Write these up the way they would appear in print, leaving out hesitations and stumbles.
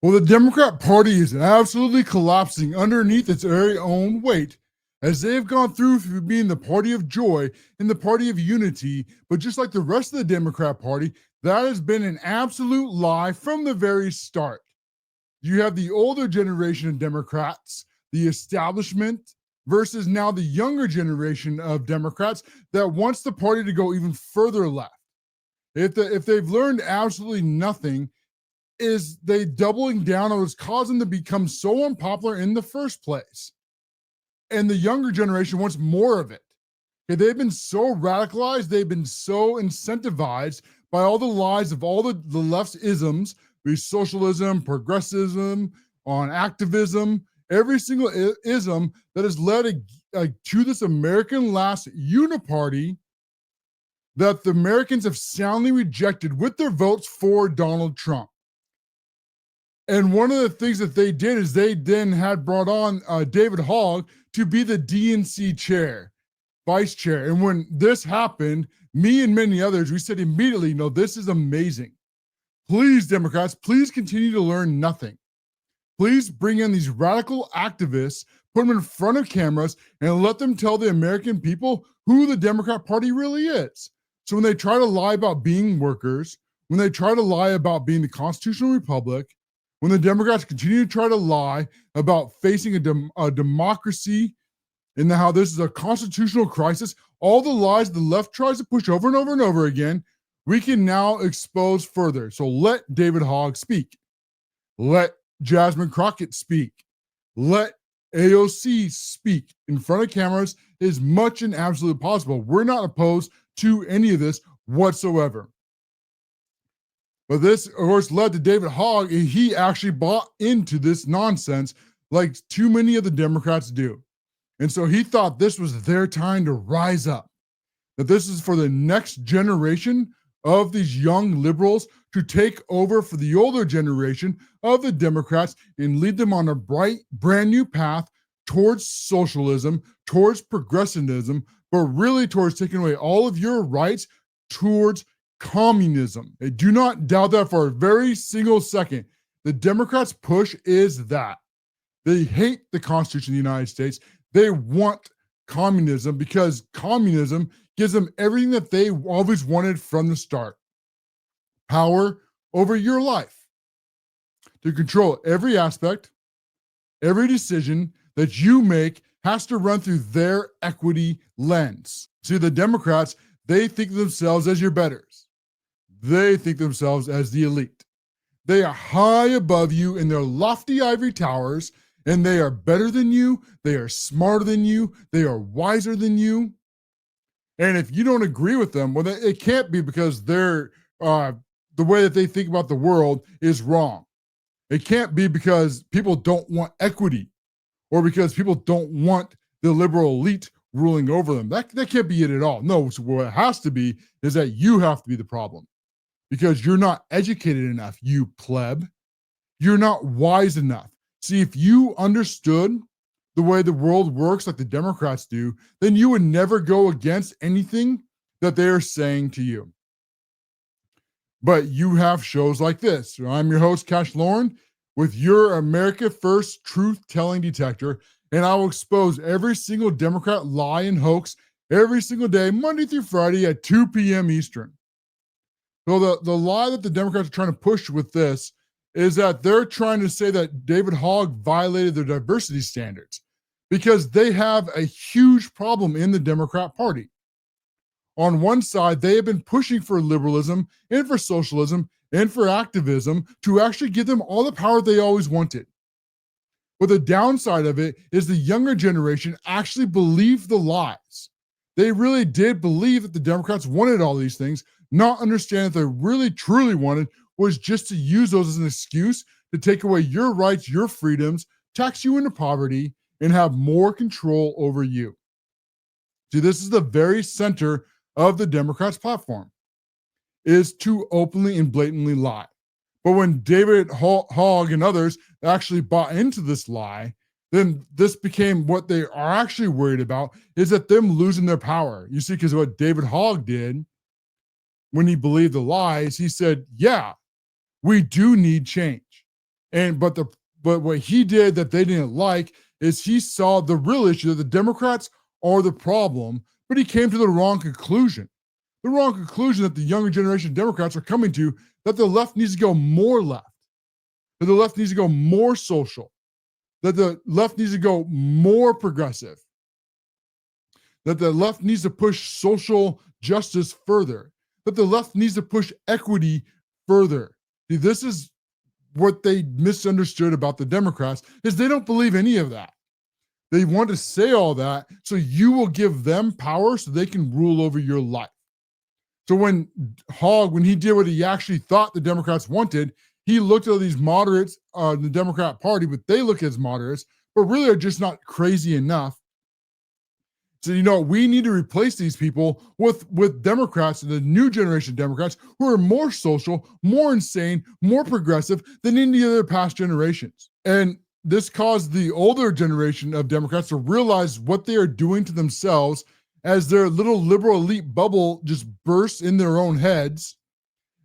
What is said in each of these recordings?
Well, the Democrat Party is absolutely collapsing underneath its very own weight as they have gone through being the party of joy and the party of unity. But just like the rest of the Democrat Party, that has been an absolute lie from the very start. You have the older generation of Democrats, the establishment, versus now the younger generation of Democrats that wants the party to go even further left. If they've learned absolutely nothing, is they doubling down on what's caused them to become so unpopular in the first place. And the younger generation wants more of it. Okay, they've been so radicalized, they've been so incentivized by all the lies of all the left's isms, be socialism, progressivism, on activism, every single ism that has led to this American last uniparty that the Americans have soundly rejected with their votes for Donald Trump. And one of the things that they did is they then had brought on David Hogg to be the DNC chair, vice chair. And when this happened, me and many others, we said immediately, no, this is amazing. Please, Democrats, please continue to learn nothing. Please bring in these radical activists, put them in front of cameras, and let them tell the American people who the Democrat Party really is. So when they try to lie about being workers, when they try to lie about being the constitutional republic, when the Democrats continue to try to lie about facing a democracy and how this is a constitutional crisis, all the lies the left tries to push over and over and over again, we can now expose further. So let David Hogg speak. Let Jasmine Crockett speak. Let AOC speak in front of cameras as much and absolutely possible. We're not opposed to any of this whatsoever. But this, of course, led to David Hogg, and he actually bought into this nonsense like too many of the Democrats do. And so he thought this was their time to rise up, that this is for the next generation of these young liberals to take over for the older generation of the Democrats and lead them on a bright, brand new path towards socialism, towards progressivism, but really towards taking away all of your rights towards communism. I do not doubt that for a very single second. The Democrats' push is that. They hate the Constitution of the United States. They want communism because communism gives them everything that they always wanted from the start. Power over your life. To control every aspect, every decision that you make has to run through their equity lens. See, the Democrats, they think of themselves as your betters. They think themselves as the elite. They are high above you in their lofty ivory towers, and they are better than you. They are smarter than you. They are wiser than you. And if you don't agree with them, well, it can't be because they're the way that they think about the world is wrong. It can't be because people don't want equity or because people don't want the liberal elite ruling over them. That can't be it at all. No, so what it has to be is that you have to be the problem because you're not educated enough, you pleb. You're not wise enough. See, if you understood the way the world works like the Democrats do, then you would never go against anything that they are saying to you. But you have shows like this. I'm your host, Cash Loren, with your America First truth-telling detector, and I will expose every single Democrat lie and hoax every single day, Monday through Friday at 2 p.m. Eastern. So the lie that the Democrats are trying to push with this is that they're trying to say that David Hogg violated their diversity standards because they have a huge problem in the Democrat Party. On one side, they have been pushing for liberalism and for socialism and for activism to actually give them all the power they always wanted. But the downside of it is the younger generation actually believed the lies. They really did believe that the Democrats wanted all these things, not understand that they really truly wanted was just to use those as an excuse to take away your rights, your freedoms, tax you into poverty, and have more control over you. See, this is the very center of the Democrats' platform, is to openly and blatantly lie. But when David Hogg and others actually bought into this lie, then this became what they are actually worried about, is that them losing their power. You see, because what David Hogg did when he believed the lies, he said, yeah, we do need change. But what he did that they didn't like is he saw the real issue that the Democrats are the problem, but he came to the wrong conclusion. The wrong conclusion that the younger generation Democrats are coming to, that the left needs to go more left, that the left needs to go more social, that the left needs to go more progressive, that the left needs to push social justice further, that the left needs to push equity further. See, this is what they misunderstood about the Democrats, is they don't believe any of that. They want to say all that so you will give them power so they can rule over your life. So when Hogg, when he did what he actually thought the Democrats wanted, he looked at these moderates in the Democrat Party, but they look as moderates, but really are just not crazy enough. So, we need to replace these people with Democrats, the new generation Democrats, who are more social, more insane, more progressive than any other past generations. And this caused the older generation of Democrats to realize what they are doing to themselves as their little liberal elite bubble just bursts in their own heads.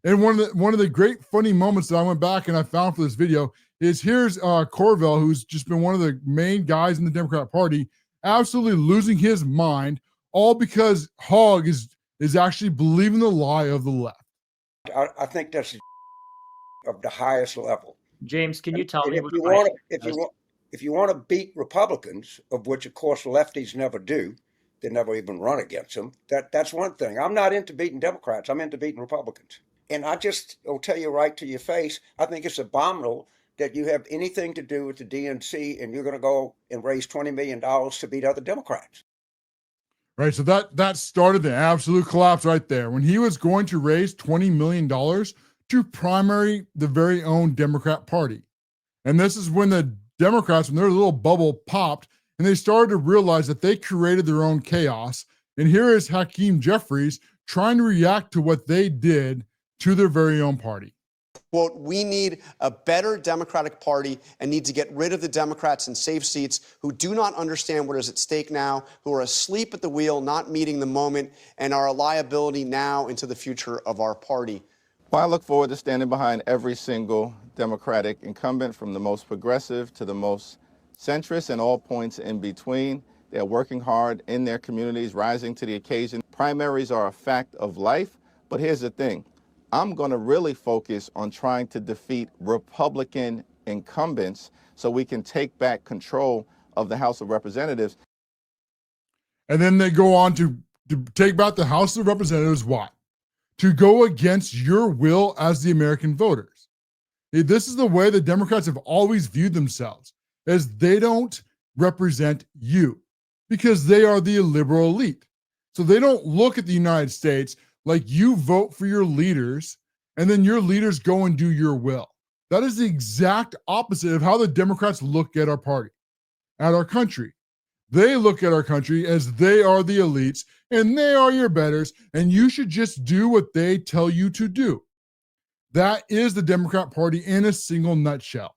And one of the great funny moments that I went back and I found for this video is here's Corvell, who's just been one of the main guys in the Democrat Party, absolutely losing his mind, all because Hogg is actually believing the lie of the left. I think that's of the highest level. James, can you tell me if you want to beat Republicans, of which of course lefties never do, they never even run against them. That's one thing. I'm not into beating Democrats. I'm into beating Republicans. And I just will tell you right to your face, I think it's abominable that you have anything to do with the DNC and you're going to go and raise $20 million to beat other Democrats. Right. So that started the absolute collapse right there. When he was going to raise $20 million to primary the very own Democrat Party. And this is when the Democrats, when their little bubble popped, and they started to realize that they created their own chaos. And here is Hakeem Jeffries trying to react to what they did to their very own party. Quote, we need a better Democratic Party and need to get rid of the Democrats in safe seats who do not understand what is at stake now, who are asleep at the wheel, not meeting the moment, and are a liability now into the future of our party. Well, I look forward to standing behind every single Democratic incumbent, from the most progressive to the most centrist and all points in between. They're working hard in their communities, rising to the occasion. Primaries are a fact of life, but here's the thing. I'm going to really focus on trying to defeat Republican incumbents so we can take back control of the House of Representatives. And then they go on to take back the House of Representatives. Why? To go against your will as the American voters. This is the way the Democrats have always viewed themselves, as they don't represent you because they are the liberal elite. So they don't look at the United States like you vote for your leaders and then your leaders go and do your will. That is the exact opposite of how the Democrats look at our party, at our country. They look at our country as they are the elites and they are your betters, and you should just do what they tell you to do. That is the Democrat Party in a single nutshell.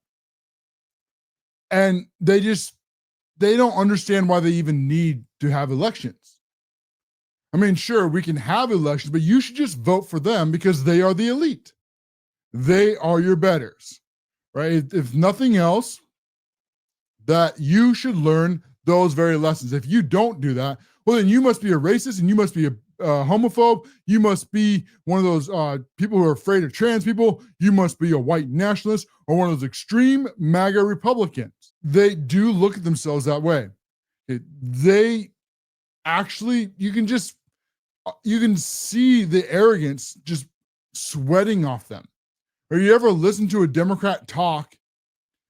And they don't understand why they even need to have elections. I mean, sure, we can have elections, but you should just vote for them because they are the elite. They are your betters, right? If nothing else, that you should learn those very lessons. If you don't do that, well, then you must be a racist and you must be a homophobe. You must be one of those people who are afraid of trans people. You must be a white nationalist or one of those extreme MAGA Republicans. They do look at themselves that way. They actually, you can see the arrogance just sweating off them. Or you ever listen to a Democrat talk,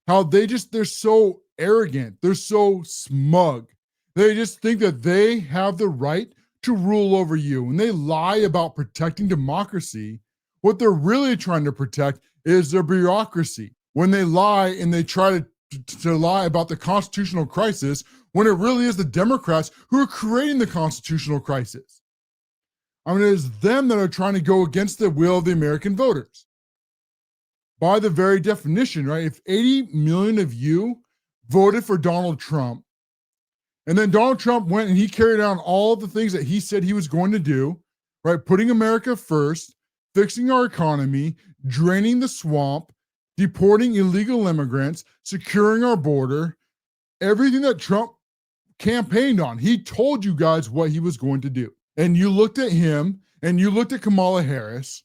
how they're so arrogant, they're so smug. They just think that they have the right to rule over you. When they lie about protecting democracy, what they're really trying to protect is their bureaucracy. When they lie and they try to lie about the constitutional crisis, when it really is the Democrats who are creating the constitutional crisis. I mean, it is them that are trying to go against the will of the American voters. By the very definition, right? If 80 million of you voted for Donald Trump, and then Donald Trump went and he carried out all the things that he said he was going to do, right? Putting America first, fixing our economy, draining the swamp, deporting illegal immigrants, securing our border, everything that Trump campaigned on. He told you guys what he was going to do. And you looked at him and you looked at Kamala Harris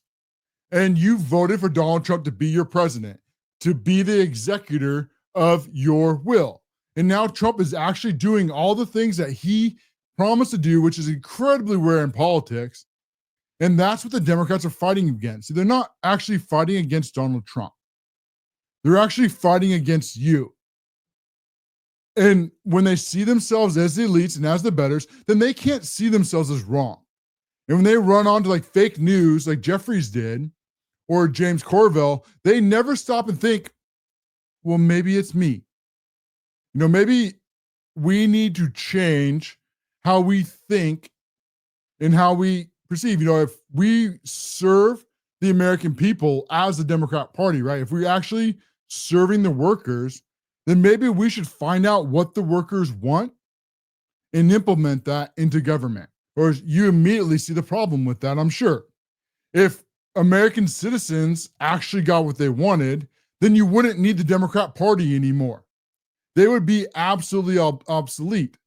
and you voted for Donald Trump to be your president, to be the executor of your will. And now Trump is actually doing all the things that he promised to do, which is incredibly rare in politics. And that's what the Democrats are fighting against. They're not actually fighting against Donald Trump. They're actually fighting against you. And when they see themselves as the elites and as the betters, then they can't see themselves as wrong. And when they run onto like fake news, like Jeffries did, or James Corvell, they never stop and think, well, maybe it's me. You know, maybe we need to change how we think and how we perceive. You know, if we serve the American people as the Democrat Party, right? If we're actually serving the workers, then maybe we should find out what the workers want and implement that into government. Or you immediately see the problem with that, I'm sure. If American citizens actually got what they wanted, then you wouldn't need the Democrat Party anymore. They would be absolutely obsolete.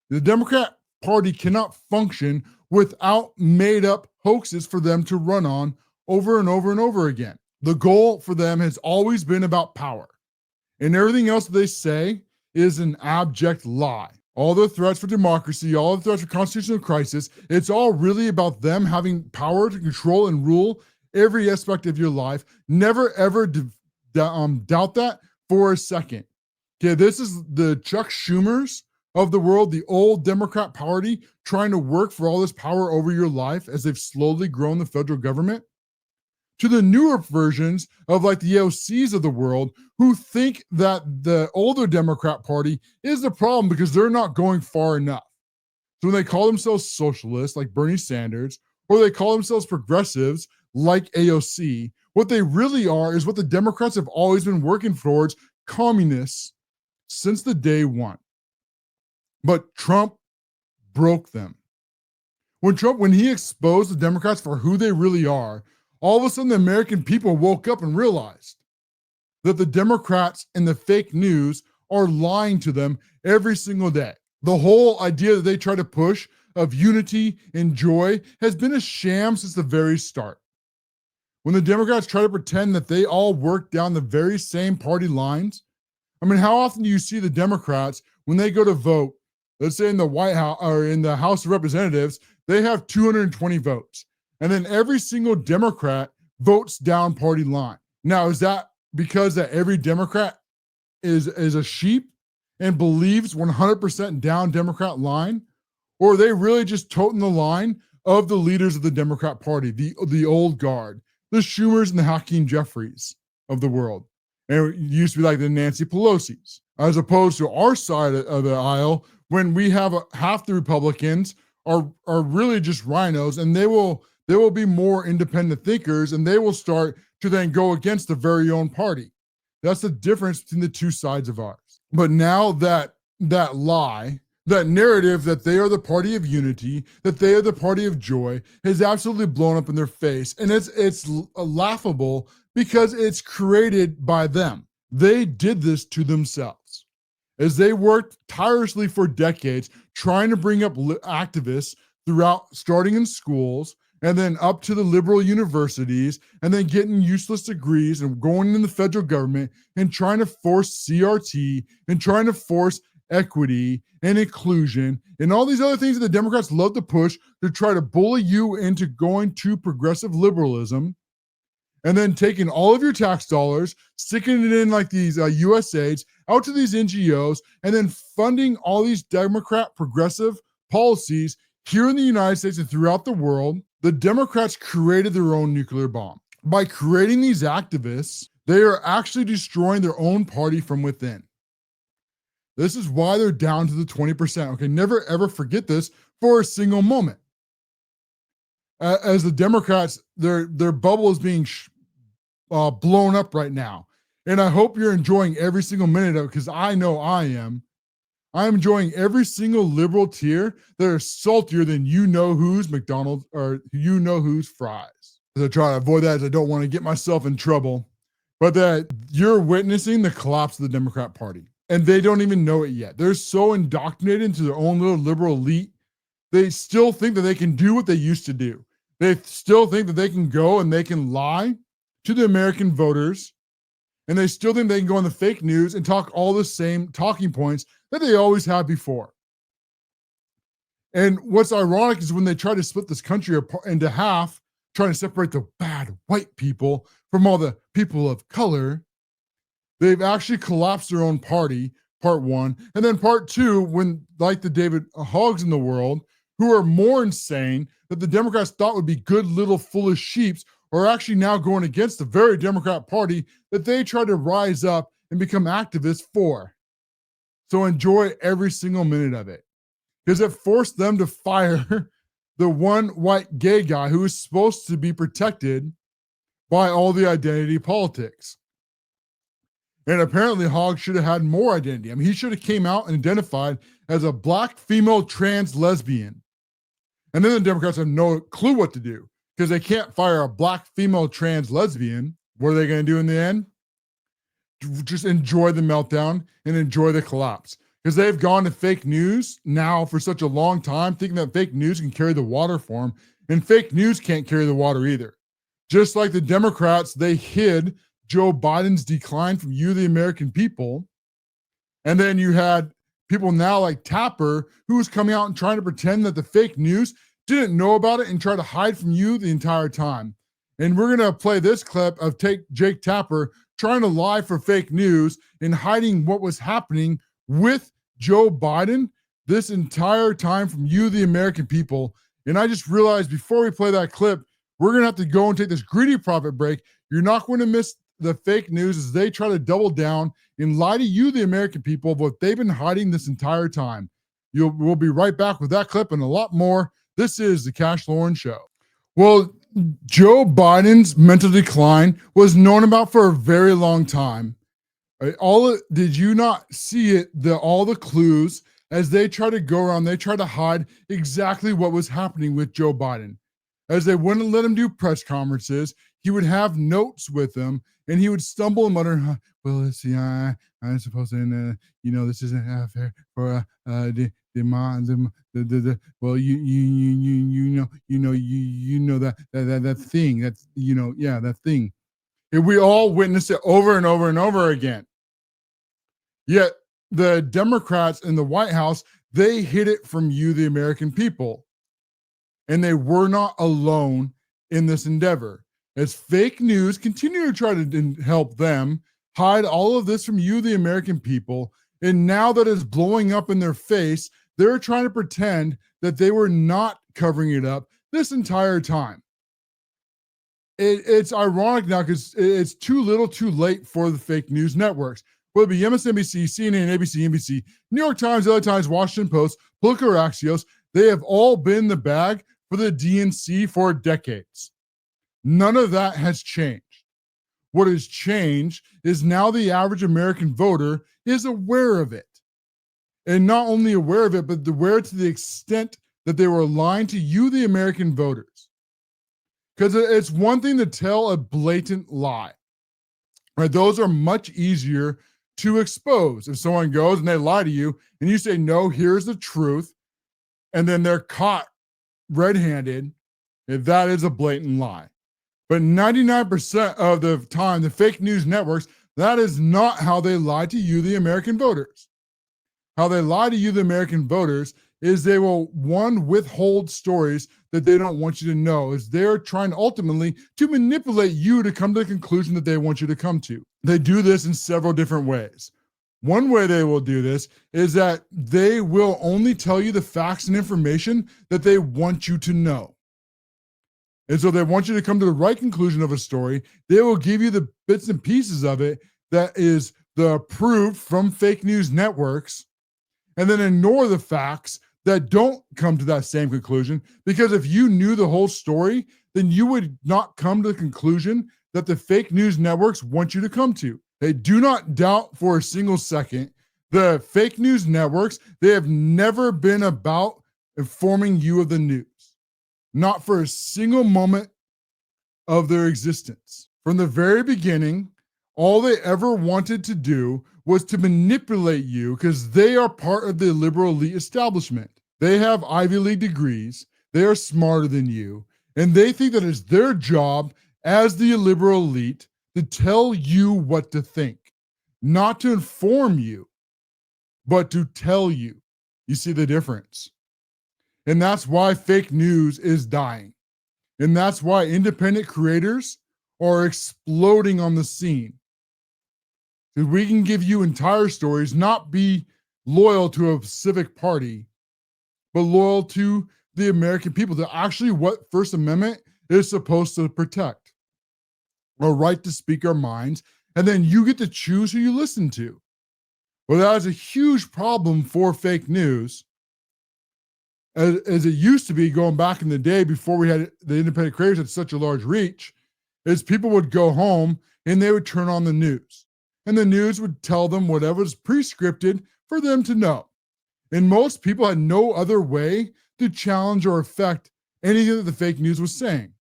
The Democrat Party cannot function without made-up hoaxes for them to run on over and over and over again. The goal for them has always been about power. And everything else they say is an abject lie. All the threats for democracy, all the threats for constitutional crisis, it's all really about them having power to control and rule every aspect of your life. Never, ever doubt that for a second. Okay, this is the Chuck Schumers of the world, the old Democrat Party trying to work for all this power over your life as they've slowly grown the federal government, to the newer versions of like the AOCs of the world who think that the older Democrat Party is the problem because they're not going far enough. So when they call themselves socialists like Bernie Sanders, or they call themselves progressives like AOC, what they really are is what the Democrats have always been working towards, communists, since the day one. But Trump broke them. When he exposed the Democrats for who they really are, all of a sudden the American people woke up and realized that the Democrats and the fake news are lying to them every single day. The whole idea that they try to push of unity and joy has been a sham since the very start. When the Democrats try to pretend that they all work down the very same party lines, I mean, how often do you see the Democrats when they go to vote, let's say in the White House or in the House of Representatives, they have 220 votes. And then every single Democrat votes down party line. Now, is that because that every Democrat is a sheep and believes 100% down Democrat line? Or are they really just toting the line of the leaders of the Democrat Party, the old guard, the Schumers and the Hakeem Jeffries of the world? And it used to be like the Nancy Pelosi's, as opposed to our side of the aisle when we have half the Republicans are really just rhinos, and they will be more independent thinkers, and they will start to then go against the very own party. That's the difference between the two sides of ours. But now that lie, that narrative that they are the party of unity, that they are the party of joy, has absolutely blown up in their face. And it's laughable because it's created by them. They did this to themselves. As they worked tirelessly for decades, trying to bring up activists throughout, starting in schools, and then up to the liberal universities, and then getting useless degrees and going in the federal government and trying to force CRT and trying to force equity and inclusion and all these other things that the Democrats love to push to try to bully you into going to progressive liberalism, and then taking all of your tax dollars, sticking it in like these USAIDs out to these NGOs, and then funding all these Democrat progressive policies here in the United States and throughout the world. The Democrats created their own nuclear bomb. By creating these activists, they are actually destroying their own party from within. This is why they're down to the 20%. Okay, never ever forget this for a single moment. As the Democrats, their bubble is being blown up right now. And I hope you're enjoying every single minute of it, because I know I am. I'm enjoying every single liberal tier that are saltier than you-know-who's McDonald's or you-know-who's fries. As I try to avoid that, as I don't want to get myself in trouble. but that you're witnessing the collapse of the Democrat Party. And they don't even know it yet. They're so indoctrinated into their own little liberal elite. They still think that they can do what they used to do. They still think that they can go and they can lie to the American voters. And they still think they can go on the fake news and talk all the same talking points that they always have before. And what's ironic is when they try to split this country into half, trying to separate the bad white people from all the people of color, they've actually collapsed their own party, part one. And then part two, when like the David Hoggs in the world, who are more insane that the Democrats thought would be good little foolish sheeps, are actually now going against the very Democrat Party that they tried to rise up and become activists for. So enjoy every single minute of it, because it forced them to fire the one white gay guy who is supposed to be protected by all the identity politics. And apparently Hogg should have had more identity. I mean, he should have came out and identified as a black female trans lesbian. And then the Democrats have no clue what to do, because they can't fire a black female trans lesbian. What are they going to do in the end? Just enjoy the meltdown and enjoy the collapse, because they've gone to fake news now for such a long time, thinking that fake news can carry the water for them, and fake news can't carry the water either. Just like the Democrats, they hid Joe Biden's decline from you, the American people. And then you had people now like Tapper, who was coming out and trying to pretend that the fake news didn't know about it and try to hide from you the entire time. And we're going to play this clip of Jake Tapper trying to lie for fake news and hiding what was happening with Joe Biden this entire time from you, the American people. And I just realized before we play that clip, we're going to have to go and take this greedy profit break. You're not going to miss the fake news as they try to double down and lie to you, the American people, of what they've been hiding this entire time. We'll be right back with that clip and a lot more. This is the Cash Loren Show. Well, Joe Biden's mental decline was known about for a very long time. Did you not see it? All the clues as they try to go around, they try to hide exactly what was happening with Joe Biden. As they wouldn't let him do press conferences, he would have notes with him, and he would stumble and mutter, "Well, let's see, I'm supposed to, this isn't fair for the well, you know that thing, that's that thing." And we all witnessed it over and over and over again. Yet the Democrats in the White House, they hid it from you, the American people. And they were not alone in this endeavor, as fake news continue to try to help them hide all of this from you, the American people. And now that it's blowing up in their face, they're trying to pretend that they were not covering it up this entire time. It's ironic now because it's too little too late for the fake news networks. Whether it be MSNBC, CNN, ABC, NBC, New York Times, LA Times, Washington Post, Politico, or Axios, they have all been in the bag for the DNC for decades. None of that has changed. What has changed is now the average American voter is aware of it. And not only aware of it, but aware to the extent that they were lying to you, the American voters. Because it's one thing to tell a blatant lie. Right? Those are much easier to expose. If someone goes and they lie to you and you say, "No, here's the truth," and then they're caught red-handed, if that is a blatant lie. But 99% of the time, the fake news networks, that is not how they lie to you, the American voters. How they lie to you, the American voters, is they will, one, withhold stories that they don't want you to know, is they're trying ultimately to manipulate you to come to the conclusion that they want you to come to. They do this in several different ways. One way they will do this is that they will only tell you the facts and information that they want you to know. And so they want you to come to the right conclusion of a story. They will give you the bits and pieces of it that is the approved from fake news networks, and then ignore the facts that don't come to that same conclusion. Because if you knew the whole story, then you would not come to the conclusion that the fake news networks want you to come to. They do not doubt for a single second the fake news networks. They have never been about informing you of the news. Not for a single moment of their existence. From the very beginning, All they ever wanted to do was to manipulate you because they are part of the liberal elite establishment. They have Ivy League degrees. They are smarter than you. And they think that it's their job as the liberal elite to tell you what to think, not to inform you, but to tell you. You see the difference? And that's why fake news is dying. And that's why independent creators are exploding on the scene. Because we can give you entire stories, not be loyal to a specific party, but loyal to the American people, to actually what First Amendment is supposed to protect. Our right to speak our minds, and then you get to choose who you listen to. Well, that is a huge problem for fake news, as it used to be going back in the day before we had the independent creators had such a large reach, is people would go home and they would turn on the news. And the news would tell them whatever was pre-scripted for them to know. And most people had no other way to challenge or affect anything that the fake news was saying.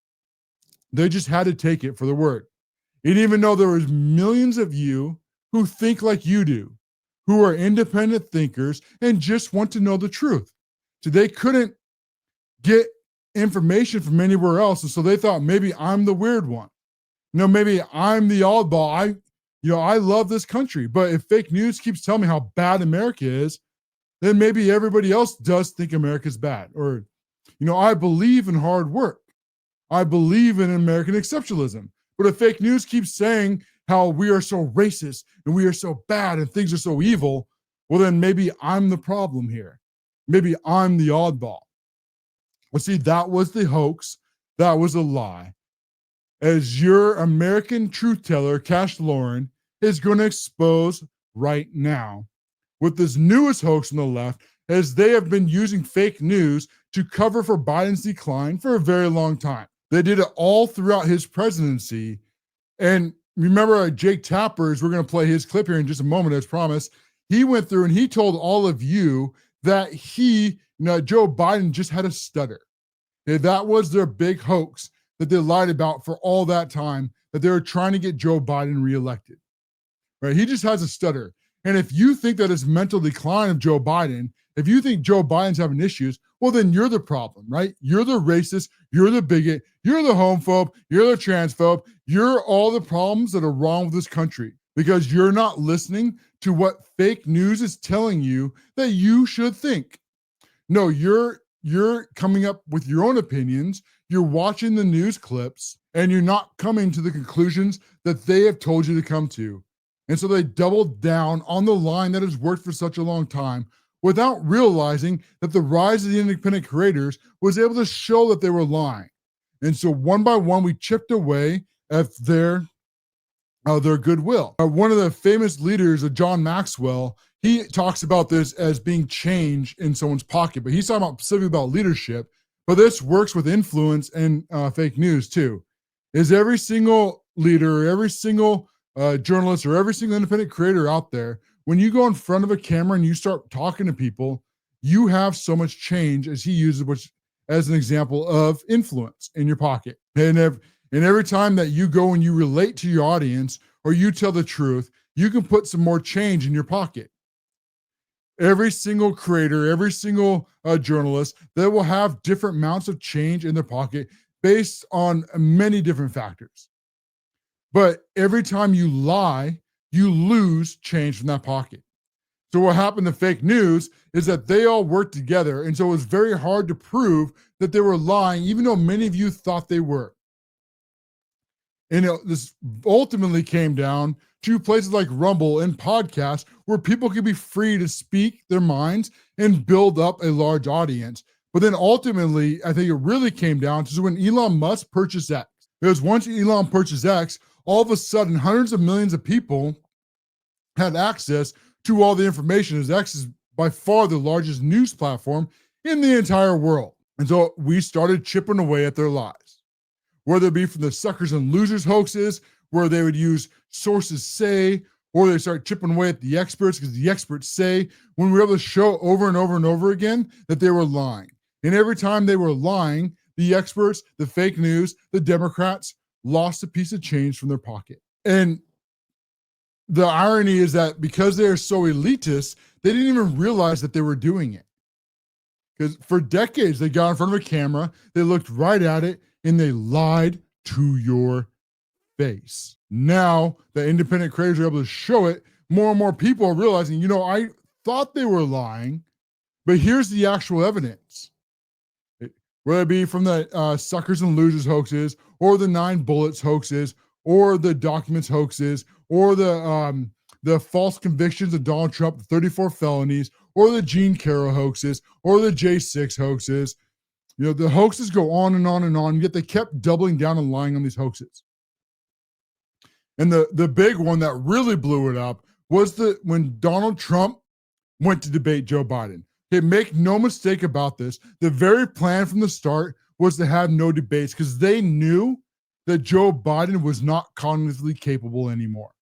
They just had to take it for the word. And even though there was millions of you who think like you do, who are independent thinkers and just want to know the truth. So they couldn't get information from anywhere else. And so they thought maybe I'm the weird one. Maybe I'm the oddball. I love this country. But if fake news keeps telling me how bad America is, then maybe everybody else does think America's bad. Or, I believe in hard work. I believe in American exceptionalism. But if fake news keeps saying how we are so racist and we are so bad and things are so evil, well, then maybe I'm the problem here. Maybe I'm the oddball. Well, see, that was the hoax. That was a lie. As your American truth teller, Cash Loren, is going to expose right now with this newest hoax on the left, as they have been using fake news to cover for Biden's decline for a very long time. They did it all throughout his presidency. And remember, Jake Tappers, we're going to play his clip here in just a moment, as promised. He went through and he told all of you that Joe Biden just had a stutter. Okay, that was their big hoax that they lied about for all that time, that they were trying to get Joe Biden reelected. Right? He just has a stutter. And if you think that it's mental decline of Joe Biden, if you think Joe Biden's having issues, well, then you're the problem, right? You're the racist, you're the bigot, you're the homophobe, you're the transphobe, you're all the problems that are wrong with this country because you're not listening to what fake news is telling you that you should think. No, you're coming up with your own opinions, you're watching the news clips, and you're not coming to the conclusions that they have told you to come to. And so they doubled down on the line that has worked for such a long time without realizing that the rise of the independent creators was able to show that they were lying. And so one by one, we chipped away at their goodwill. One of the famous leaders, John Maxwell, he talks about this as being change in someone's pocket, but he's talking about specifically about leadership. But this works with influence and fake news too. Is every single leader, every single journalist, or every single independent creator out there, when you go in front of a camera and you start talking to people, you have so much change, as he uses, which as an example of influence in your pocket. And every time that you go and you relate to your audience or you tell the truth, you can put some more change in your pocket. Every single creator, every single journalist, they will have different amounts of change in their pocket based on many different factors. But every time you lie, you lose change from that pocket. So what happened to fake news is that they all worked together. And so it was very hard to prove that they were lying, even though many of you thought they were. And this ultimately came down to places like Rumble and podcasts where people could be free to speak their minds and build up a large audience. But then ultimately, I think it really came down to when Elon Musk purchased X. Because once Elon purchased X, all of a sudden, hundreds of millions of people had access to all the information, as X is by far the largest news platform in the entire world. And so we started chipping away at their lies, whether it be from the suckers and losers hoaxes, where they would use sources say, or they start chipping away at the experts because the experts say, when we were able to show over and over and over again that they were lying. And every time they were lying, the experts, the fake news, the Democrats lost a piece of change from their pocket. And the irony is that because they're so elitist, they didn't even realize that they were doing it. Because for decades, they got in front of a camera, they looked right at it, and they lied to your face. Now that independent creators are able to show it, more and more people are realizing, you know, I thought they were lying, but here's the actual evidence. Whether it be from the suckers and losers hoaxes, or the 9 bullets hoaxes, or the documents hoaxes, or the false convictions of Donald Trump, the 34 felonies, or the Gene Carroll hoaxes, or the J6 hoaxes. You know, the hoaxes go on and on and on, yet they kept doubling down and lying on these hoaxes. And the big one that really blew it up was when Donald Trump went to debate Joe Biden. Okay, make no mistake about this. The very plan from the start was to have no debates because they knew that Joe Biden was not cognitively capable anymore.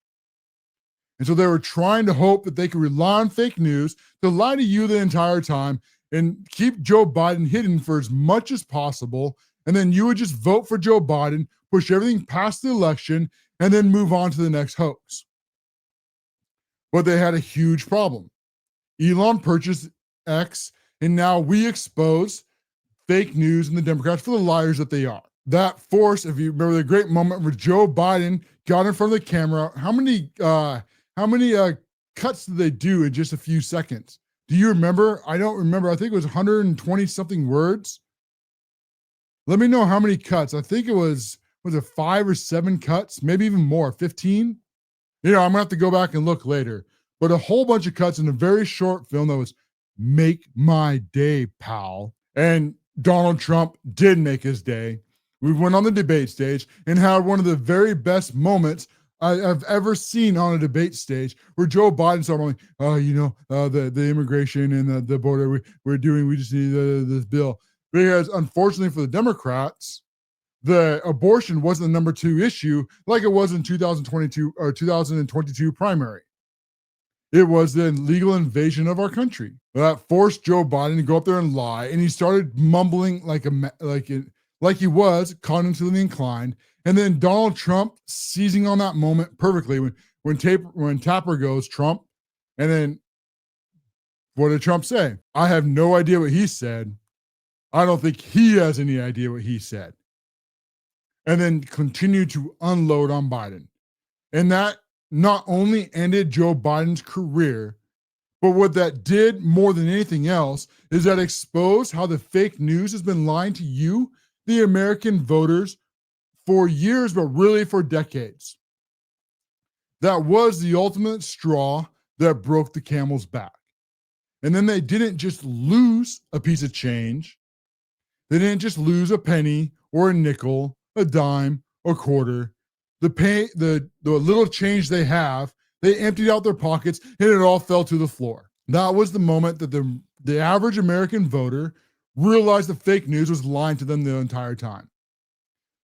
And so they were trying to hope that they could rely on fake news to lie to you the entire time and keep Joe Biden hidden for as much as possible. And then you would just vote for Joe Biden, push everything past the election, and then move on to the next hoax. But they had a huge problem. Elon purchased X, and now we expose fake news and the Democrats for the liars that they are. That force, if you remember the great moment where Joe Biden got in front of the camera, how many cuts did they do in just a few seconds? Do you remember? I don't remember. I think it was 120 something words. Let me know how many cuts. I think it was it 5 or 7 cuts, maybe even more, 15? You know, I'm gonna have to go back and look later. But a whole bunch of cuts in a very short film that was make my day, pal. And Donald Trump did make his day. We went on the debate stage and had one of the very best moments I've ever seen on a debate stage where Joe Biden started going, the immigration and the border we just need this bill. Because unfortunately for the Democrats, the abortion wasn't the number 2 issue like it was in 2022 or 2022 primary. It was the legal invasion of our country that forced Joe Biden to go up there and lie, and he started mumbling like he was cognitively inclined. And then Donald Trump seizing on that moment perfectly when Tapper goes Trump, and then what did Trump say? I have no idea what he said. I don't think he has any idea what he said. And then continue to unload on Biden. And that not only ended Joe Biden's career, but what that did more than anything else is that exposed how the fake news has been lying to you, the American voters, for years, but really for decades. That was the ultimate straw that broke the camel's back. And then they didn't just lose a piece of change. They didn't just lose a penny or a nickel, a dime, a quarter. The little change they have, they emptied out their pockets and it all fell to the floor. That was the moment that the average American voter realized the fake news was lying to them the entire time.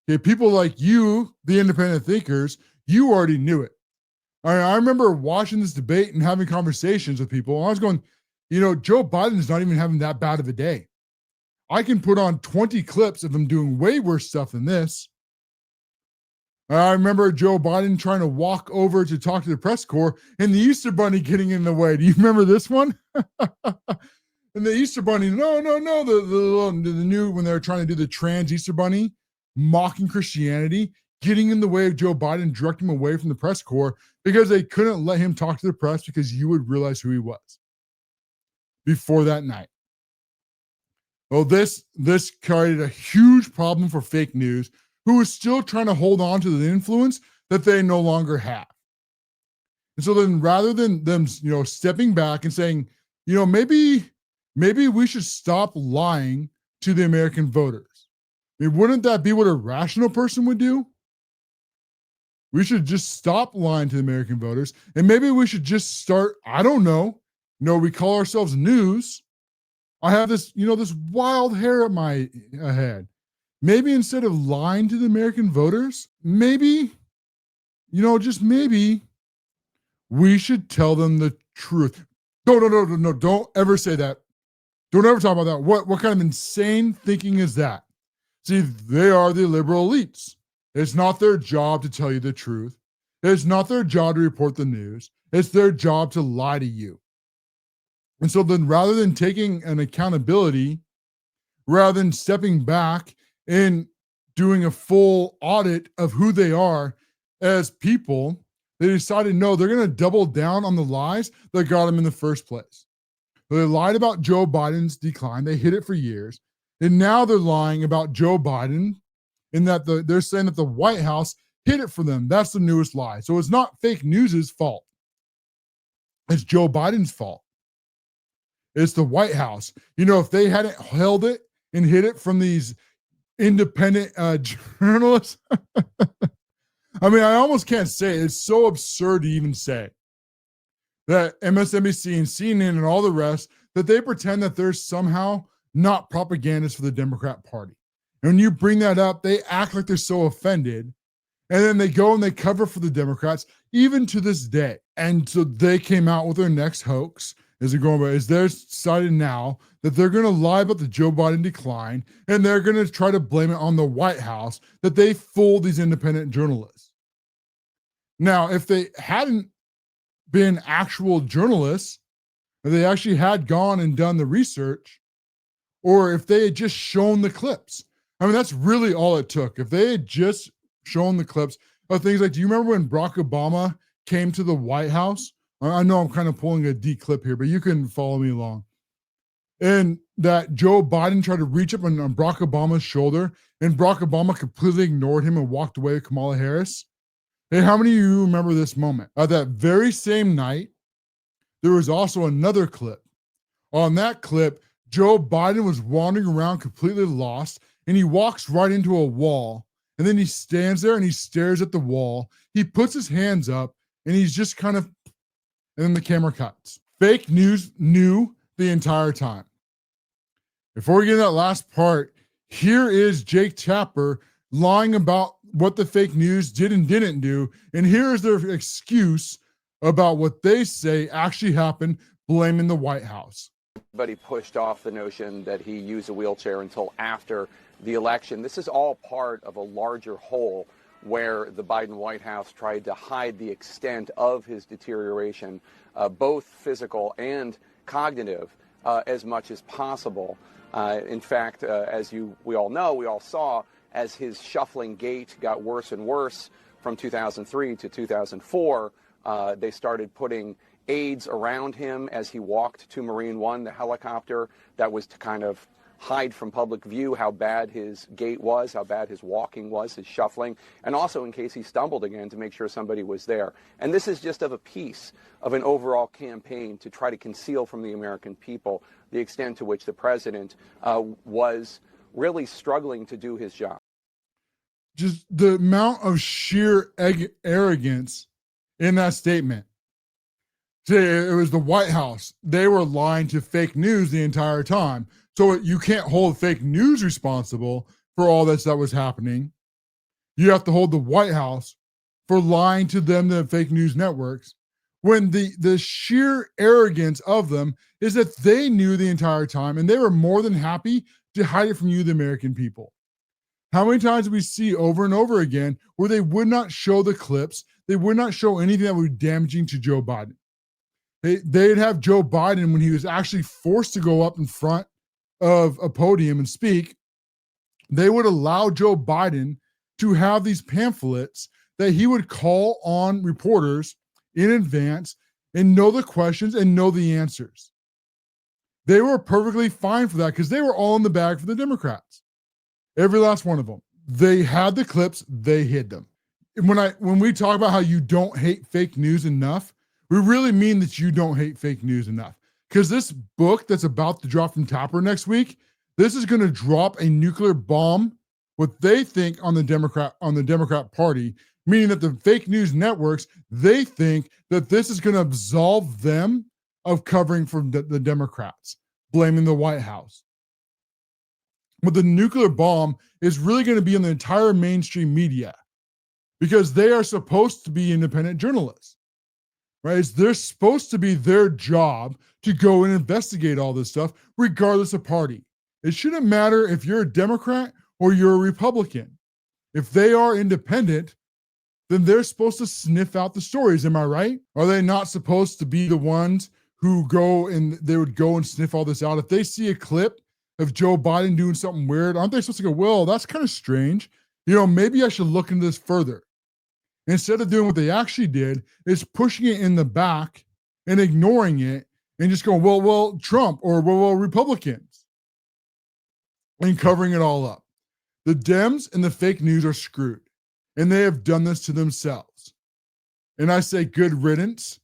Okay, people like you, the independent thinkers, you already knew it. I remember watching this debate and having conversations with people. And I was going, Joe Biden's not even having that bad of a day. I can put on 20 clips of him doing way worse stuff than this. I remember Joe Biden trying to walk over to talk to the press corps and the Easter Bunny getting in the way. Do you remember this one? And the Easter Bunny, no, the new, when they were trying to do the trans Easter Bunny, mocking Christianity, getting in the way of Joe Biden, directing him away from the press corps because they couldn't let him talk to the press because you would realize who he was before that night. Well, this created a huge problem for fake news, who is still trying to hold on to the influence that they no longer have. And so then rather than them, stepping back and saying, maybe we should stop lying to the American voters. I mean, wouldn't that be what a rational person would do? We should just stop lying to the American voters. And maybe we should just start, I don't know. We call ourselves news. I have this, this wild hair at my head. Maybe instead of lying to the American voters, maybe, just maybe we should tell them the truth. No, don't ever say that. Don't ever talk about that. What kind of insane thinking is that? See, they are the liberal elites. It's not their job to tell you the truth. It's not their job to report the news. It's their job to lie to you. And so then rather than taking an accountability, rather than stepping back and doing a full audit of who they are as people, they decided, no, they're going to double down on the lies that got them in the first place. They lied about Joe Biden's decline. They hid it for years. And now they're lying about Joe Biden in that they're saying that the White House hid it for them. That's the newest lie. So it's not fake news's fault. It's Joe Biden's fault. It's the White House. You know, if they hadn't held it and hid it from these independent journalists, I mean, I almost can't say it. It's so absurd to even say that MSNBC and CNN and all the rest, that they pretend that they're somehow not propagandists for the Democrat Party. And when you bring that up, they act like they're so offended. And then they go and they cover for the Democrats, even to this day. And so they came out with their next hoax, as they're going, is they're decided now that they're going to lie about the Joe Biden decline, and they're going to try to blame it on the White House that they fooled these independent journalists. Now, if they hadn't been actual journalists, if they actually had gone and done the research, or if they had just shown the clips, I mean, that's really all it took. If they had just shown the clips of things like, do you remember when Barack Obama came to the White House? I know I'm kind of pulling a D clip here, but you can follow me along. And that Joe Biden tried to reach up on Barack Obama's shoulder, and Barack Obama completely ignored him and walked away with Kamala Harris. Hey, how many of you remember this moment? That very same night, there was also another clip. On that clip, Joe Biden was wandering around completely lost, and he walks right into a wall, and then he stands there and he stares at the wall. He puts his hands up, and he's just kind of, and then the camera cuts. Fake news knew the entire time. Before we get to that last part, here is Jake Tapper lying about what the fake news did and didn't do. And here is their excuse about what they say actually happened, blaming the White House. But he pushed off the notion that he used a wheelchair until after the election. This is all part of a larger whole where the Biden White House tried to hide the extent of his deterioration, both physical and cognitive, as much as possible. In fact, as we all know, we all saw, as his shuffling gait got worse and worse from 2003 to 2004, they started putting aids around him as he walked to Marine One, the helicopter. That was to kind of hide from public view how bad his gait was, how bad his walking was, his shuffling, and also in case he stumbled again to make sure somebody was there. And this is just of a piece of an overall campaign to try to conceal from the American people the extent to which the president was really struggling to do his job. Just the amount of sheer arrogance in that statement. It was the White House. They were lying to fake news the entire time. So you can't hold fake news responsible for all this that was happening. You have to hold the White House for lying to them, the fake news networks, when the sheer arrogance of them is that they knew the entire time and they were more than happy to hide it from you, the American people. How many times do we see over and over again where they would not show the clips, they would not show anything that would be damaging to Joe Biden? They'd have Joe Biden, when he was actually forced to go up in front of a podium and speak, they would allow Joe Biden to have these pamphlets that he would call on reporters in advance and know the questions and know the answers. They were perfectly fine for that because they were all in the bag for the Democrats. Every last one of them. They had the clips, they hid them. When we talk about how you don't hate fake news enough, we really mean that you don't hate fake news enough. Because this book that's about to drop from Tapper next week, this is going to drop a nuclear bomb, what they think on the Democrat Party, meaning that the fake news networks, they think that this is going to absolve them of covering for the Democrats, blaming the White House. But the nuclear bomb is really going to be in the entire mainstream media because they are supposed to be independent journalists, right? They're supposed to be their job to go and investigate all this stuff, regardless of party. It shouldn't matter if you're a Democrat or you're a Republican. If they are independent, then they're supposed to sniff out the stories. Am I right? Are they not supposed to be the ones who go and they would go and sniff all this out? If they see a clip of Joe Biden doing something weird, aren't they supposed to go, well, that's kind of strange. Maybe I should look into this further. Instead of doing what they actually did, is pushing it in the back and ignoring it and just going, well, Trump, or well, Republicans, and covering it all up. The Dems and the fake news are screwed, and they have done this to themselves. And I say, good riddance.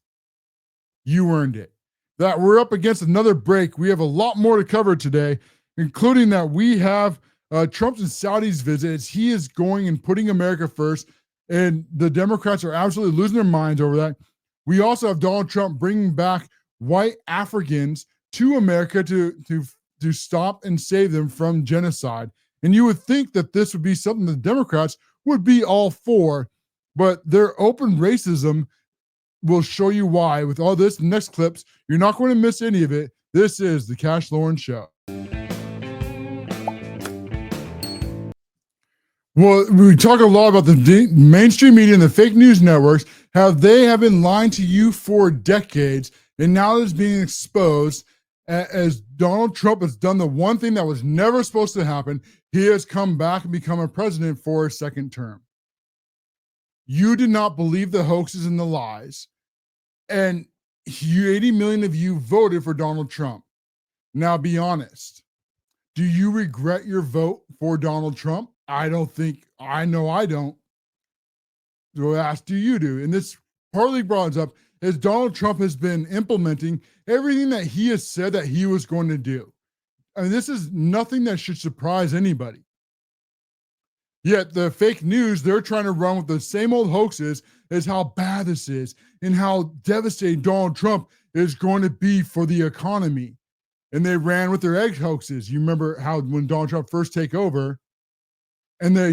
You earned it. That we're up against another break. We have a lot more to cover today, including that we have Trump's and Saudi's visits. He is going and putting America first, and the Democrats are absolutely losing their minds over that. We also have Donald Trump bringing back white Africans to America to stop and save them from genocide. And you would think that this would be something the Democrats would be all for, but their open racism will show you why. With all this next clips, you're not going to miss any of it. This is the Cash Loren Show. Well, we talk a lot about the mainstream media and the fake news networks, how they have been lying to you for decades, and now it's being exposed as Donald Trump has done the one thing that was never supposed to happen. He has come back and become a president for a second term. You did not believe the hoaxes and the lies, and 80 million of you voted for Donald Trump. Now be honest. Do you regret your vote for Donald Trump? I don't. So ask, do you do? And this partly brought up as Donald Trump has been implementing everything that he has said that he was going to do. I mean, this is nothing that should surprise anybody. Yet the fake news, they're trying to run with the same old hoaxes as how bad this is and how devastating Donald Trump is going to be for the economy. And they ran with their egg hoaxes. You remember how when Donald Trump first take over, and the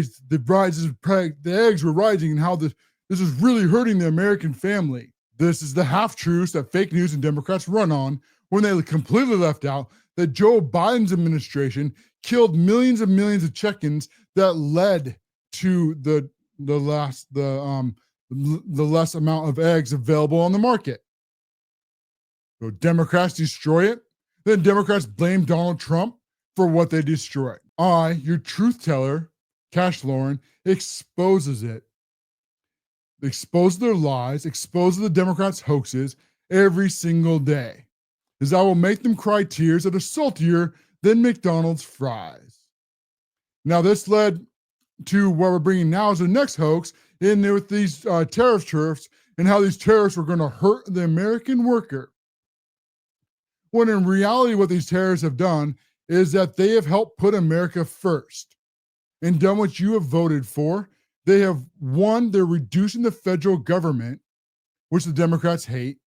eggs were rising, and how this is really hurting the American family. This is the half-truths that fake news and Democrats run on, when they completely left out that Joe Biden's administration killed millions and millions of chickens that led to the less amount of eggs available on the market. So Democrats destroy it. Then Democrats blame Donald Trump for what they destroyed. Your truth teller, Cash Loren, exposes it. Expose their lies, expose the Democrats' hoaxes every single day. As I will make them cry tears that are saltier than McDonald's fries. Now this led to what we're bringing now is the next hoax in there with these tariffs and how these tariffs were going to hurt the American worker. When in reality, what these tariffs have done is that they have helped put America first and done what you have voted for. They have, one, they're reducing the federal government, which the Democrats hate.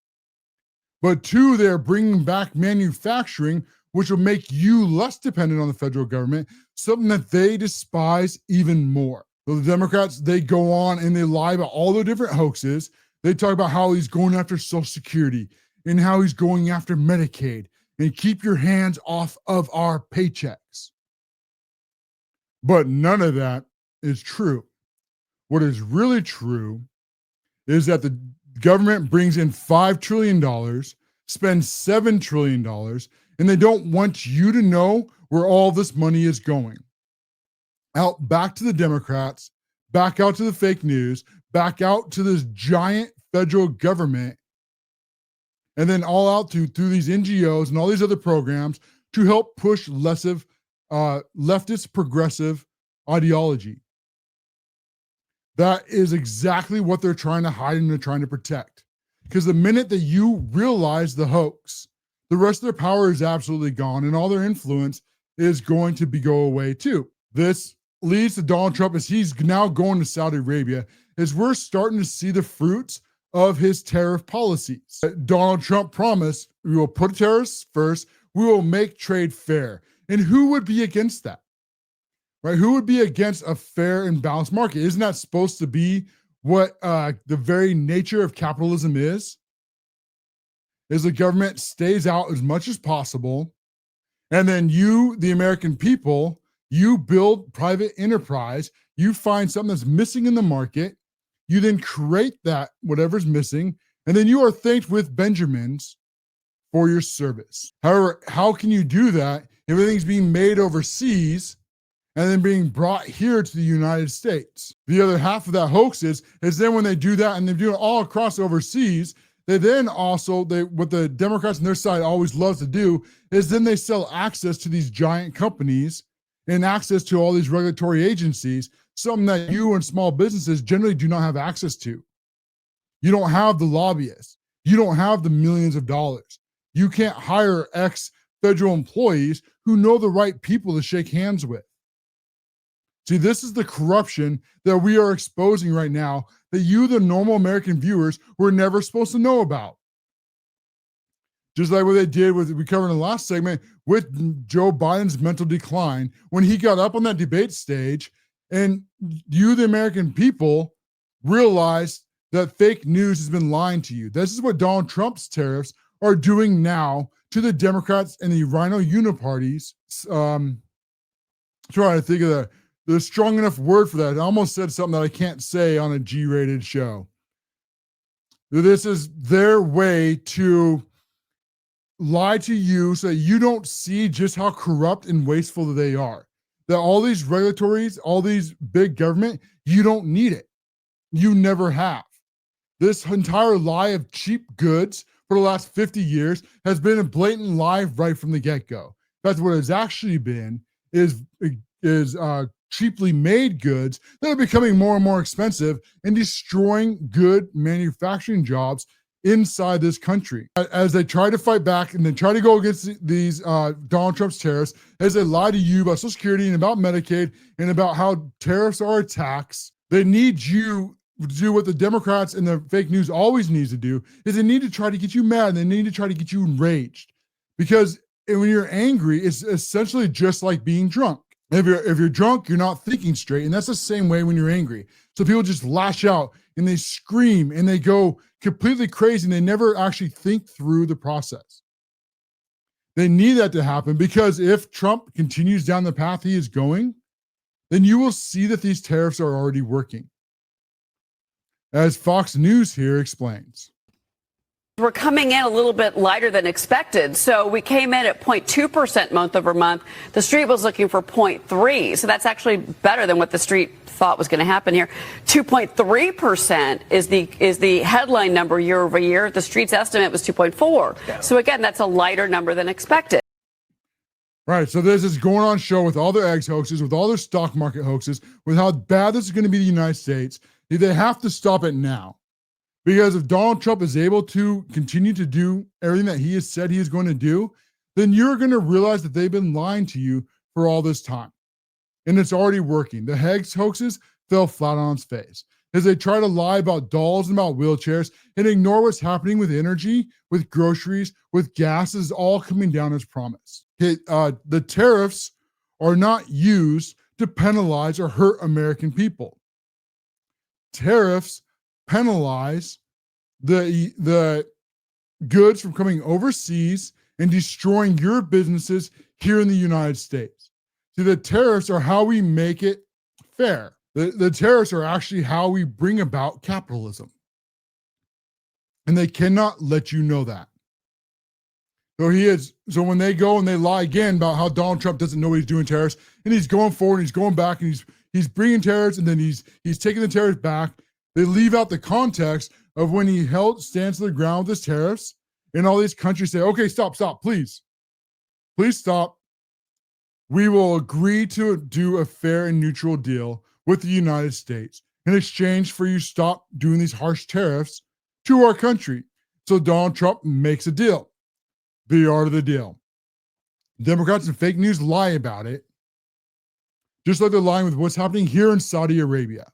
But two, they're bringing back manufacturing, which will make you less dependent on the federal government, something that they despise even more. So the Democrats, they go on and they lie about all the different hoaxes. They talk about how he's going after Social Security and how he's going after Medicaid and keep your hands off of our paychecks. But none of that is true. What is really true is that the government brings in $5 trillion, spends $7 trillion, and they don't want you to know where all this money is going. Out back to the Democrats, back out to the fake news, back out to this giant federal government, and then all out through these NGOs and all these other programs to help push leftist progressive ideology. That is exactly what they're trying to hide and they're trying to protect. Because the minute that you realize the hoax, the rest of their power is absolutely gone and all their influence is going to go away too. This leads to Donald Trump as he's now going to Saudi Arabia, as we're starting to see the fruits of his tariff policies. Donald Trump promised, we will put tariffs first, we will make trade fair. And who would be against that? Right? Who would be against a fair and balanced market? Isn't that supposed to be what the very nature of capitalism is the government stays out as much as possible, and then you, the American people, you build private enterprise, you find something that's missing in the market, You then create that, whatever's missing, and then you are thanked with Benjamins for your service. However, how can you do that if everything's being made overseas and then being brought here to the United States? The other half of that hoax is then when they do that and they do it all across overseas, they then also, what the Democrats on their side always loves to do is then they sell access to these giant companies and access to all these regulatory agencies, something that you and small businesses generally do not have access to. You don't have the lobbyists. You don't have the millions of dollars. You can't hire ex-federal employees who know the right people to shake hands with. See, this is the corruption that we are exposing right now that you, the normal American viewers, were never supposed to know about. Just like what they did with, we covered in the last segment, with Joe Biden's mental decline, when he got up on that debate stage and you, the American people, realized that fake news has been lying to you. This is what Donald Trump's tariffs are doing now to the Democrats and the Rhino Uniparties. Trying to think of the strong enough word for that. I almost said something that I can't say on a G-rated show. This is their way to lie to you so that you don't see just how corrupt and wasteful they are. That all these regulatories, all these big government, you don't need it. You never have. This entire lie of cheap goods for the last 50 years has been a blatant lie right from the get-go. That's what it's actually been is cheaply made goods that are becoming more and more expensive and destroying good manufacturing jobs inside this country. As they try to fight back and then try to go against these Donald Trump's tariffs, as they lie to you about Social Security and about Medicaid and about how tariffs are a tax, they need you to do what the Democrats and the fake news always needs to do, is they need to try to get you mad and they need to try to get you enraged. Because when you're angry, it's essentially just like being drunk. If you're drunk, you're not thinking straight. And that's the same way when you're angry. So people just lash out and they scream and they go completely crazy and they never actually think through the process. They need that to happen because if Trump continues down the path he is going, then you will see that these tariffs are already working. As Fox News here explains. We're coming in a little bit lighter than expected. So we came in at 0.2% month over month. The street was looking for 0.3. So that's actually better than what the street thought was going to happen here. 2.3% is the headline number year over year. The street's estimate was 2.4. Yeah. So again, that's a lighter number than expected. Right. So there's this going on show with all their eggs hoaxes, with all their stock market hoaxes, with how bad this is going to be the United States. They have to stop it now. Because if Donald Trump is able to continue to do everything that he has said he is going to do, then you're going to realize that they've been lying to you for all this time. And it's already working. The Higgs hoaxes fell flat on its face as they try to lie about dolls and about wheelchairs and ignore what's happening with energy, with groceries, with gas is all coming down as promised. The tariffs are not used to penalize or hurt American people. Tariffs penalize the goods from coming overseas and destroying your businesses here in the United States. See, the tariffs are how we make it fair. The tariffs are actually how we bring about capitalism. And they cannot let you know that. So when they go and they lie again about how Donald Trump doesn't know he's doing tariffs, and he's going forward, and he's going back, and he's bringing tariffs, and then he's taking the tariffs back. They leave out the context of when he stands to the ground with his tariffs, and all these countries say, okay, stop, please stop. We will agree to do a fair and neutral deal with the United States in exchange for you stop doing these harsh tariffs to our country. So Donald Trump makes a deal. The art of the deal. Democrats and fake news lie about it, just like they're lying with what's happening here in Saudi Arabia.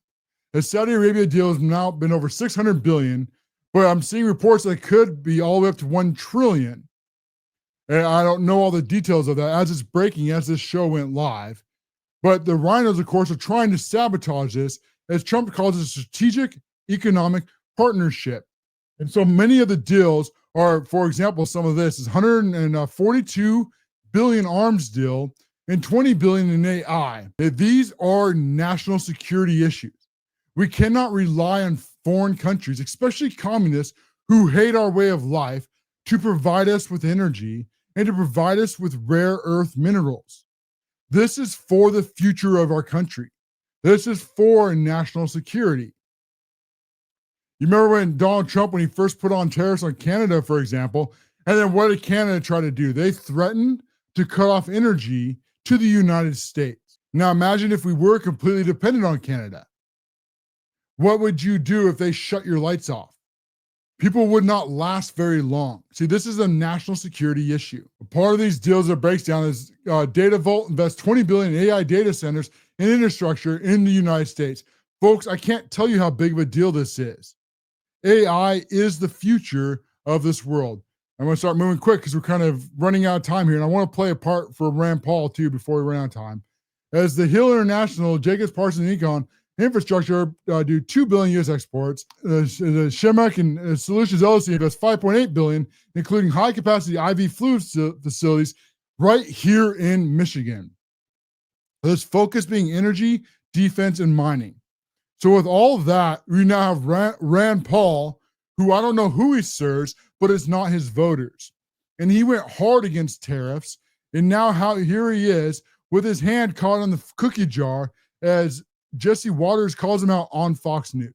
The Saudi Arabia deal has now been over $600 billion, but I'm seeing reports that it could be all the way up to $1 trillion. And I don't know all the details of that as it's breaking, as this show went live. But the rhinos, of course, are trying to sabotage this, as Trump calls it a strategic economic partnership. And so many of the deals are, for example, some of this is $142 billion arms deal and $20 billion in AI. These are national security issues. We cannot rely on foreign countries, especially communists who hate our way of life, to provide us with energy and to provide us with rare earth minerals. This is for the future of our country. This is for national security. You remember when Donald Trump, when he first put on tariffs on Canada, for example, and then what did Canada try to do? They threatened to cut off energy to the United States. Now imagine if we were completely dependent on Canada. What would you do if they shut your lights off? People would not last very long. See, this is a national security issue. Part of these deals that breaks down is Data Vault invests $20 billion in AI data centers and infrastructure in the United States. Folks, I can't tell you how big of a deal this is. AI is the future of this world. I'm going to start moving quick because we're kind of running out of time here. And I want to play a part for Rand Paul, too, before we run out of time. As the Hill International, Jacobs, Parsons, and Econ Infrastructure do $2 billion U.S. exports. The Shemek and Solutions LLC invests $5.8 billion, including high-capacity IV fluid facilities right here in Michigan. This focus being energy, defense, and mining. So with all of that, we now have Rand Paul, who I don't know who he serves, but it's not his voters. And he went hard against tariffs, and now here he is with his hand caught on the cookie jar as Jesse Waters calls him out on Fox News.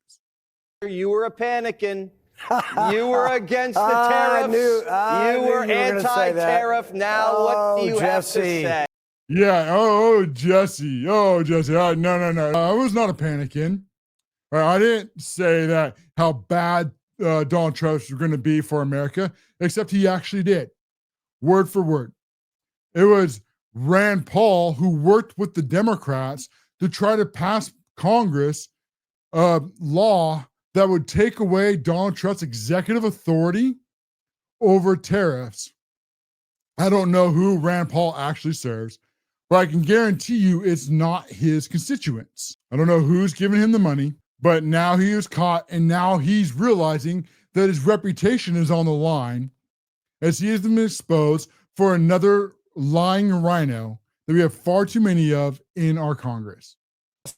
You were panicking. You were against the tariffs. You were anti-tariff. Now what do you have to say? Yeah, Jesse. No. I was not a panicking. I didn't say that how bad Donald Trump was going to be for America, except he actually did. Word for word. It was Rand Paul who worked with the Democrats to try to pass Congress a law that would take away Donald Trump's executive authority over tariffs. I don't know who Rand Paul actually serves, but I can guarantee you it's not his constituents. I don't know who's giving him the money, but now he is caught, and now he's realizing that his reputation is on the line as he has been exposed for another lying rhino that we have far too many of in our Congress.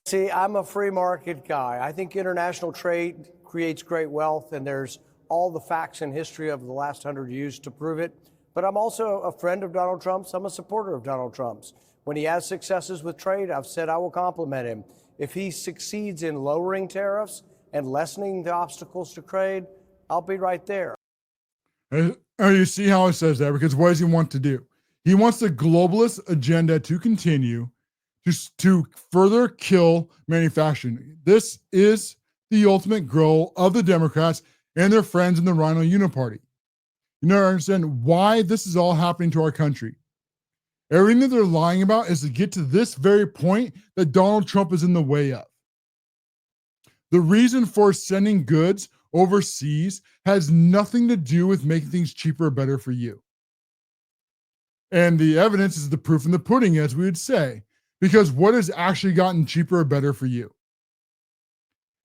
See, I'm a free market guy. I think international trade creates great wealth, and there's all the facts and history of the last 100 years to prove it. But I'm also a friend of Donald Trump's. I'm a supporter of Donald Trump's. When he has successes with trade, I've said I will compliment him. If he succeeds in lowering tariffs and lessening the obstacles to trade, I'll be right there. You see how it says that? Because what does he want to do? He wants the globalist agenda to continue to further kill manufacturing. This is the ultimate goal of the Democrats and their friends in the Rhino Uniparty. You know, understand why this is all happening to our country. Everything that they're lying about is to get to this very point that Donald Trump is in the way of. The reason for sending goods overseas has nothing to do with making things cheaper or better for you. And the evidence is the proof in the pudding, as we would say, because what has actually gotten cheaper or better for you?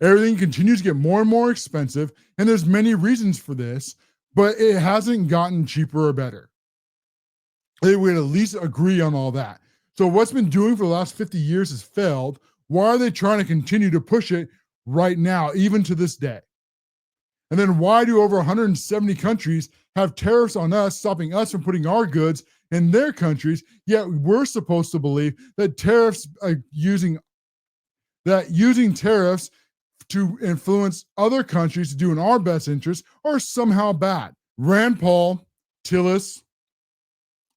Everything continues to get more and more expensive, and there's many reasons for this, but it hasn't gotten cheaper or better. They would at least agree on all that. So what's been doing for the last 50 years has failed. Why are they trying to continue to push it right now, even to this day? And then why do over 170 countries have tariffs on us, stopping us from putting our goods in their countries, yet we're supposed to believe that tariffs are using tariffs to influence other countries to do in our best interest are somehow bad. Rand Paul, Tillis,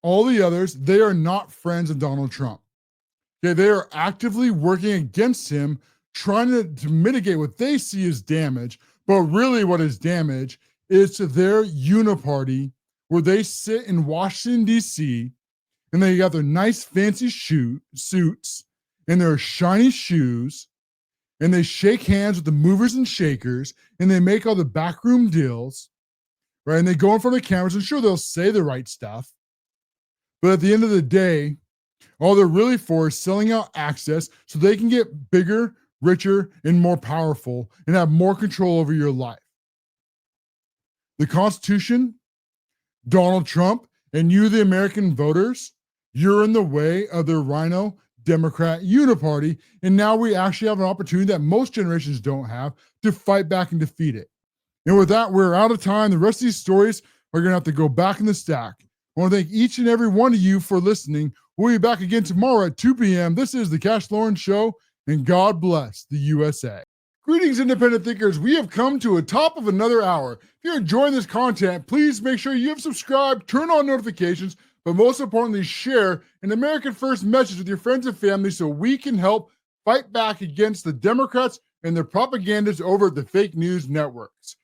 all the others, they are not friends of Donald Trump. Okay, they are actively working against him, trying to mitigate what they see as damage, but really what is damage is to their uniparty, where they sit in Washington, D.C., and they got their nice fancy suits and their shiny shoes, and they shake hands with the movers and shakers, and they make all the backroom deals, right? And they go in front of the cameras, and sure, they'll say the right stuff, but at the end of the day, all they're really for is selling out access so they can get bigger, richer, and more powerful and have more control over your life. The Constitution, Donald Trump, and you, the American voters, you're in the way of their rhino Democrat uniparty. And now we actually have an opportunity that most generations don't have to fight back and defeat it. And with that, we're out of time. The rest of these stories are going to have to go back in the stack. I want to thank each and every one of you for listening. We'll be back again tomorrow at 2 p.m. This is the Cash Loren Show, and God bless the USA. Greetings, independent thinkers. We have come to a top of another hour. If you're enjoying this content, please make sure you have subscribed, turn on notifications, but most importantly, share an American First message with your friends and family so we can help fight back against the Democrats and their propagandists over at the fake news networks.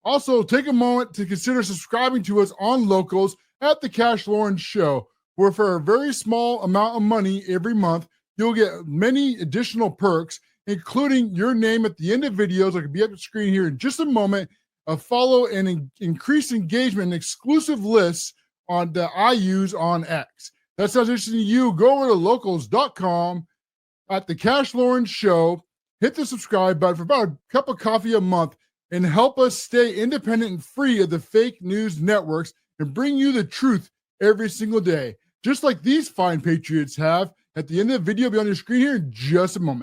Also, take a moment to consider subscribing to us on Locals at the Cash Loren Show, where for a very small amount of money every month, you'll get many additional perks, including your name at the end of videos. I can be up the screen here in just a moment, a follow and increased engagement and exclusive lists on that I use on X. That sounds interesting to you. Go over to locals.com at the Cash Loren Show, hit the subscribe button for about a cup of coffee a month, and help us stay independent and free of the fake news networks and bring you the truth every single day, just like these fine patriots have. At the end of the video, be on your screen here in just a moment.